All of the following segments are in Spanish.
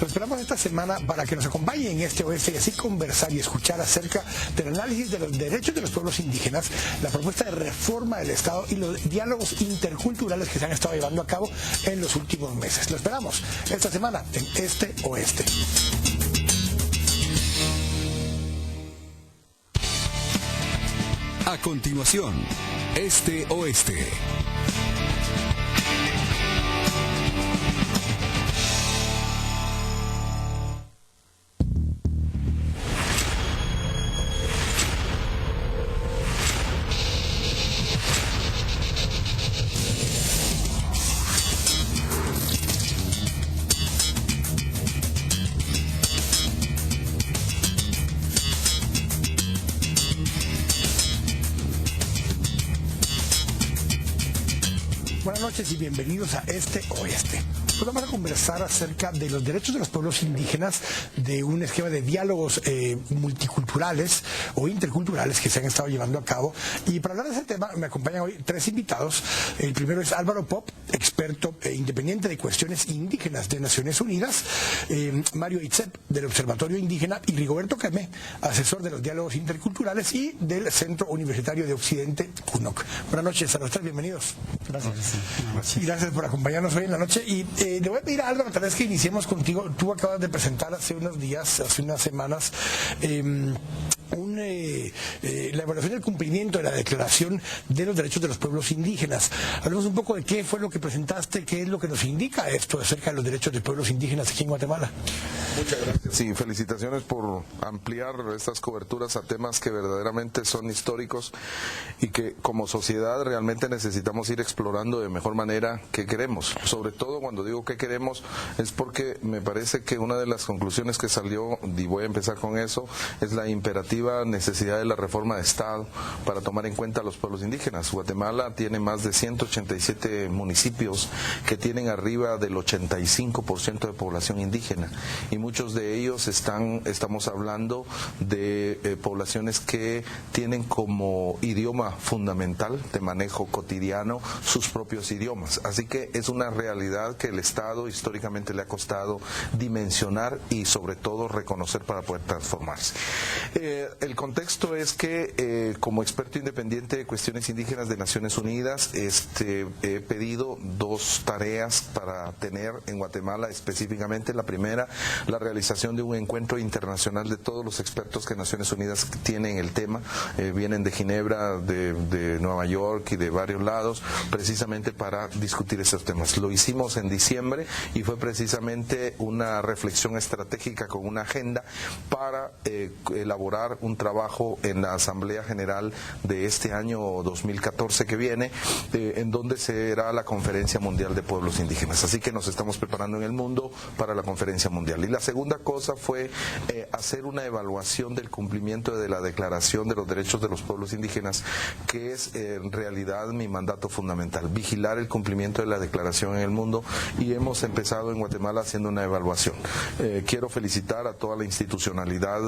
Lo esperamos esta semana para que nos acompañe en este oeste y así conversar y escuchar acerca del análisis de los derechos de los pueblos indígenas, la propuesta de reforma del Estado y los diálogos interculturales que se han estado llevando a cabo en los últimos meses. Lo esperamos esta semana en Este Oeste. A continuación, Este Oeste. Buenas noches y bienvenidos a Este Oeste. Hoy vamos a conversar acerca de los derechos de los pueblos indígenas, de un esquema de diálogos multiculturales o interculturales que se han estado llevando a cabo. Y para hablar de ese tema me acompañan hoy tres invitados. El primero es Álvaro Pop, experto independiente de cuestiones indígenas de Naciones Unidas, Mario Itzep, del Observatorio Indígena, y Rigoberto Camé, asesor de los diálogos interculturales y del Centro Universitario de Occidente, CUNOC. Buenas noches a los tres, bienvenidos. Gracias. Y gracias por acompañarnos hoy en la noche. Y le voy a pedir a Álvaro, tal vez que iniciemos contigo. Tú acabas de presentar hace unos días, hace unas semanas, la evaluación del cumplimiento de la Declaración de los Derechos de los Pueblos Indígenas. Hablemos un poco de qué fue lo que presentaste, qué es lo que nos indica esto acerca de los derechos de pueblos indígenas aquí en Guatemala. Muchas gracias. Sí, felicitaciones por ampliar estas coberturas a temas que verdaderamente son históricos y que como sociedad realmente necesitamos ir explorando de mejor manera qué queremos. Sobre todo cuando digo qué queremos es porque me parece que una de las conclusiones que salió, y voy a empezar con eso, es la imperativa necesidad de la reforma de Estado para tomar en cuenta a los pueblos indígenas. Guatemala tiene más de 187 municipios que tienen arriba del 85% de población indígena y muchos de ellos estamos hablando de poblaciones que tienen como idioma fundamental de manejo cotidiano sus propios idiomas. Así que es una realidad que el Estado históricamente le ha costado dimensionar y sobre todo reconocer para poder transformarse. El contexto es que como experto independiente de cuestiones indígenas de Naciones Unidas he pedido dos tareas para tener en Guatemala específicamente. La primera, la realización de un encuentro internacional de todos los expertos que Naciones Unidas tienen el tema. Vienen de Ginebra, de Nueva York y de varios lados precisamente para discutir esos temas. Lo hicimos en diciembre y fue precisamente una reflexión estratégica con una agenda para elaborar un trabajo en la Asamblea General de este año 2014 que viene, en donde será la Conferencia Mundial de Pueblos Indígenas. Así que nos estamos preparando en el mundo para la Conferencia Mundial. Y la segunda cosa fue hacer una evaluación del cumplimiento de la Declaración de los Derechos de los Pueblos Indígenas, que es en realidad mi mandato fundamental, vigilar el cumplimiento de la declaración en el mundo, y hemos empezado en Guatemala haciendo una evaluación. Quiero felicitar a toda la institucionalidad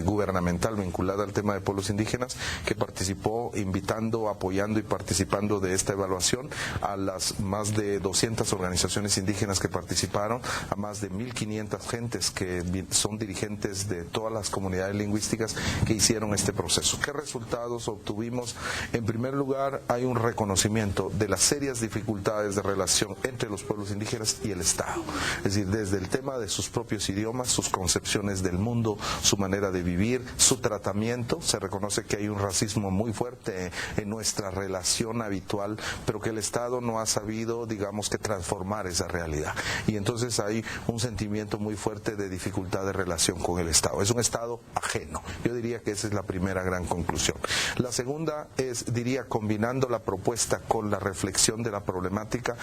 gubernamental vinculada al tema de pueblos indígenas que participó invitando, apoyando y participando de esta evaluación, a las más de 200 organizaciones indígenas que participaron, a más de 1.500 gentes que son dirigentes de todas las comunidades lingüísticas que hicieron este proceso. ¿Qué resultados obtuvimos? En primer lugar, hay un reconocimiento de las serias dificultades de relación entre los pueblos indígenas y el Estado. Es decir, desde el tema de sus propios idiomas, sus concepciones del mundo, su manera de vivir, su tratamiento. Se reconoce que hay un racismo muy fuerte en nuestra relación habitual, pero que el Estado no ha sabido, digamos, que transformar esa realidad. Y entonces hay un sentimiento muy fuerte de dificultad de relación con el Estado. Es un Estado ajeno. Yo diría que esa es la primera gran conclusión. La segunda es, diría, combinando la propuesta con la reflexión de la problemática,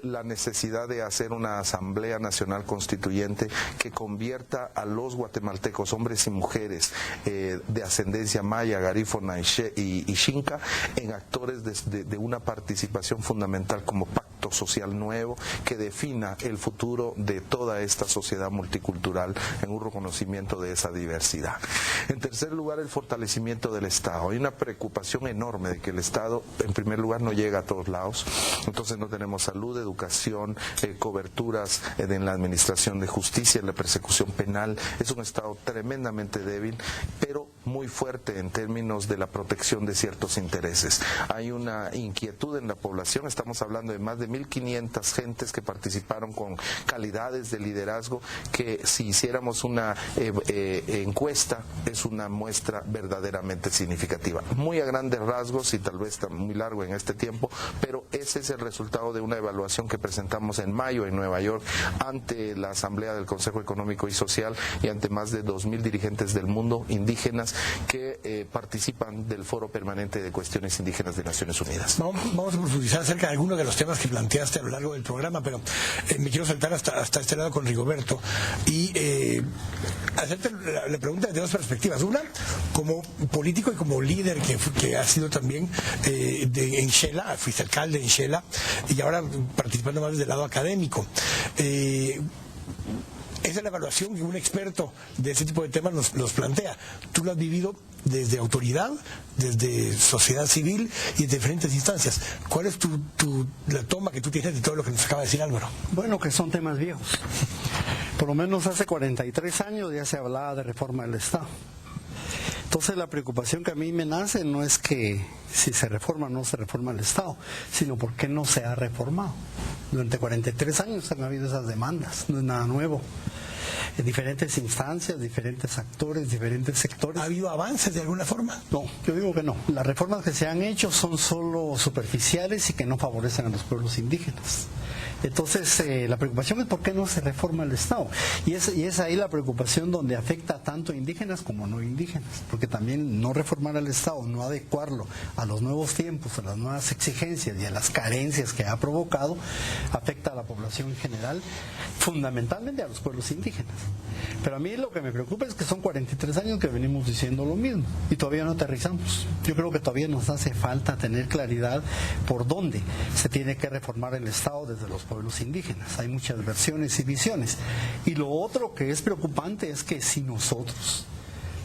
la necesidad de hacer una Asamblea Nacional Constituyente que convierta a los guatemaltecos, hombres y mujeres de ascendencia maya, garífuna y xinca, en actores de una participación fundamental como pacto contrato social nuevo que defina el futuro de toda esta sociedad multicultural en un reconocimiento de esa diversidad. En tercer lugar, el fortalecimiento del Estado. Hay una preocupación enorme de que el Estado, en primer lugar, no llega a todos lados. Entonces no tenemos salud, educación, coberturas en la administración de justicia, en la persecución penal. Es un Estado tremendamente débil, pero muy fuerte en términos de la protección de ciertos intereses. Hay una inquietud en la población, estamos hablando de más de 1.500 gentes que participaron con calidades de liderazgo, que si hiciéramos una encuesta es una muestra verdaderamente significativa. Muy a grandes rasgos y tal vez está muy largo en este tiempo, pero ese es el resultado de una evaluación que presentamos en mayo en Nueva York ante la Asamblea del Consejo Económico y Social y ante más de 2.000 dirigentes del mundo indígenas que participan del Foro Permanente de Cuestiones Indígenas de Naciones Unidas. Vamos a profundizar acerca de algunos de los temas que planteaste a lo largo del programa, pero me quiero saltar hasta este lado con Rigoberto y hacerte la pregunta desde dos perspectivas. Una, como político y como líder que ha sido también en Xela, fuiste alcalde en Xela y ahora participando más desde el lado académico. Esa es la evaluación que un experto de ese tipo de temas nos plantea. Tú lo has vivido desde autoridad, desde sociedad civil y en diferentes instancias. ¿Cuál es la toma que tú tienes de todo lo que nos acaba de decir Álvaro? Bueno, que son temas viejos. Por lo menos hace 43 años ya se hablaba de reforma del Estado. Entonces la preocupación que a mí me nace no es que si se reforma o no se reforma el Estado, sino por qué no se ha reformado. Durante 43 años han habido esas demandas, no es nada nuevo. En diferentes instancias, diferentes actores, diferentes sectores. ¿Ha habido avances de alguna forma? No, yo digo que no. Las reformas que se han hecho son solo superficiales y que no favorecen a los pueblos indígenas. Entonces, la preocupación es por qué no se reforma el Estado. Y es ahí la preocupación donde afecta tanto a indígenas como no indígenas. Porque también no reformar al Estado, no adecuarlo a los nuevos tiempos, a las nuevas exigencias y a las carencias que ha provocado, afecta a la población en general, fundamentalmente a los pueblos indígenas. Pero a mí lo que me preocupa es que son 43 años que venimos diciendo lo mismo y todavía no aterrizamos. Yo creo que todavía nos hace falta tener claridad por dónde se tiene que reformar el Estado desde los pueblos indígenas. Hay muchas versiones y visiones. Y lo otro que es preocupante es que si nosotros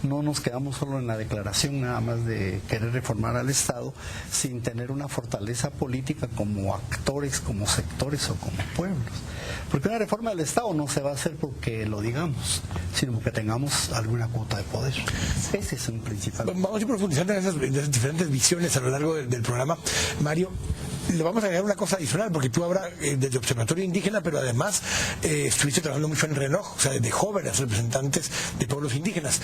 no nos quedamos solo en la declaración nada más de querer reformar al Estado sin tener una fortaleza política como actores, como sectores o como pueblos. Porque una reforma del Estado no se va a hacer porque lo digamos, sino porque tengamos alguna cuota de poder. Ese es un principal. Vamos a ir profundizando en esas diferentes visiones a lo largo del programa. Mario, le vamos a agregar una cosa adicional, porque tú ahora desde Observatorio Indígena, pero además estuviste trabajando mucho en RENOJ, o sea, de jóvenes representantes de pueblos indígenas.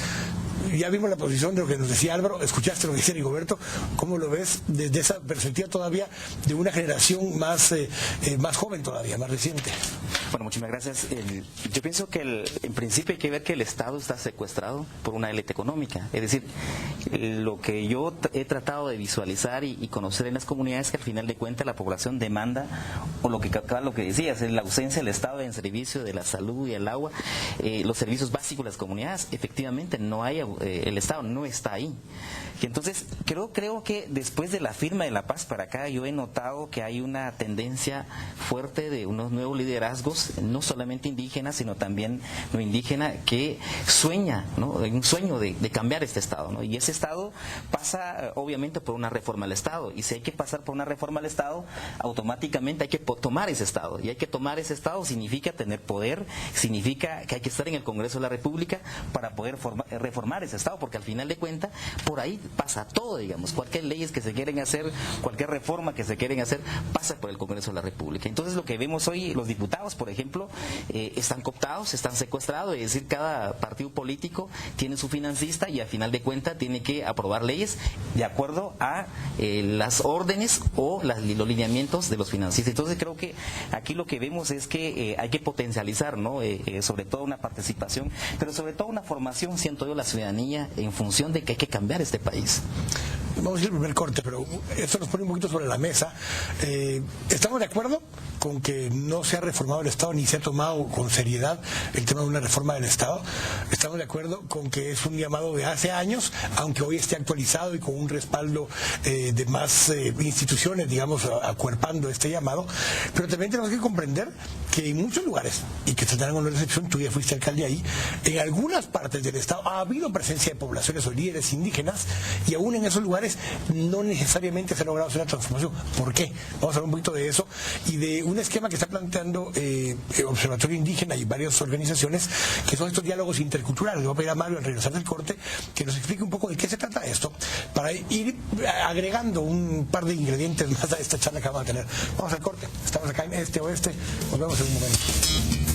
Ya vimos la posición de lo que nos decía Álvaro, escuchaste lo que decía Rigoberto. ¿Cómo lo ves desde esa perspectiva todavía de una generación más joven todavía, más reciente? Bueno, muchísimas gracias. Yo pienso que en principio hay que ver que el Estado está secuestrado por una élite económica. Es decir, lo que yo he tratado de visualizar y conocer en las comunidades es que al final de cuentas la población demanda, o lo que decías, es la ausencia del Estado en servicio de la salud y el agua, los servicios básicos de las comunidades. Efectivamente, no hay, el Estado no está ahí. Y entonces, creo que después de la firma de la paz para acá, yo he notado que hay una tendencia fuerte de unos nuevos liderazgos, no solamente indígenas, sino también no indígena, que sueña, ¿no? Un sueño de cambiar este Estado, ¿no? Y ese Estado pasa, obviamente, por una reforma al Estado. Y si hay que pasar por una reforma al Estado, automáticamente hay que tomar ese Estado. Y hay que tomar ese Estado significa tener poder, significa que hay que estar en el Congreso de la República para poder reformar ese Estado, porque al final de cuentas, por ahí pasa todo, digamos, cualquier leyes que se quieren hacer, cualquier reforma que se quieren hacer, pasa por el Congreso de la República. Entonces lo que vemos hoy, los diputados, por ejemplo, están cooptados, están secuestrados, es decir, cada partido político tiene su financista y al final de cuentas tiene que aprobar leyes de acuerdo a las órdenes o los lineamientos de los financistas. Entonces creo que aquí lo que vemos es que hay que potencializar, ¿no? Sobre todo una participación, pero sobre todo una formación, siento yo, la ciudadanía en función de que hay que cambiar este país. vamos a ir al primer corte, pero esto nos pone un poquito sobre la mesa. ¿Estamos de acuerdo con que no se ha reformado el Estado ni se ha tomado con seriedad el tema de una reforma del Estado? ¿Estamos de acuerdo con que es un llamado de hace años, aunque hoy esté actualizado y con un respaldo de más instituciones, digamos, acuerpando este llamado? Pero también tenemos que comprender que en muchos lugares, y que tendrán una excepción, tú ya fuiste alcalde ahí, en algunas partes del Estado ha habido presencia de poblaciones o líderes indígenas, y aún en esos lugares no necesariamente se ha logrado hacer una transformación. ¿Por qué? Vamos a hablar un poquito de eso y de un esquema que está planteando Observatorio Indígena y varias organizaciones, que son estos diálogos interculturales. Le voy a pedir a Mario, al regresar del corte, que nos explique un poco de qué se trata esto, para ir agregando un par de ingredientes más a esta charla que vamos a tener. Vamos al corte. Estamos acá en Este Oeste. Nos vemos en un momento.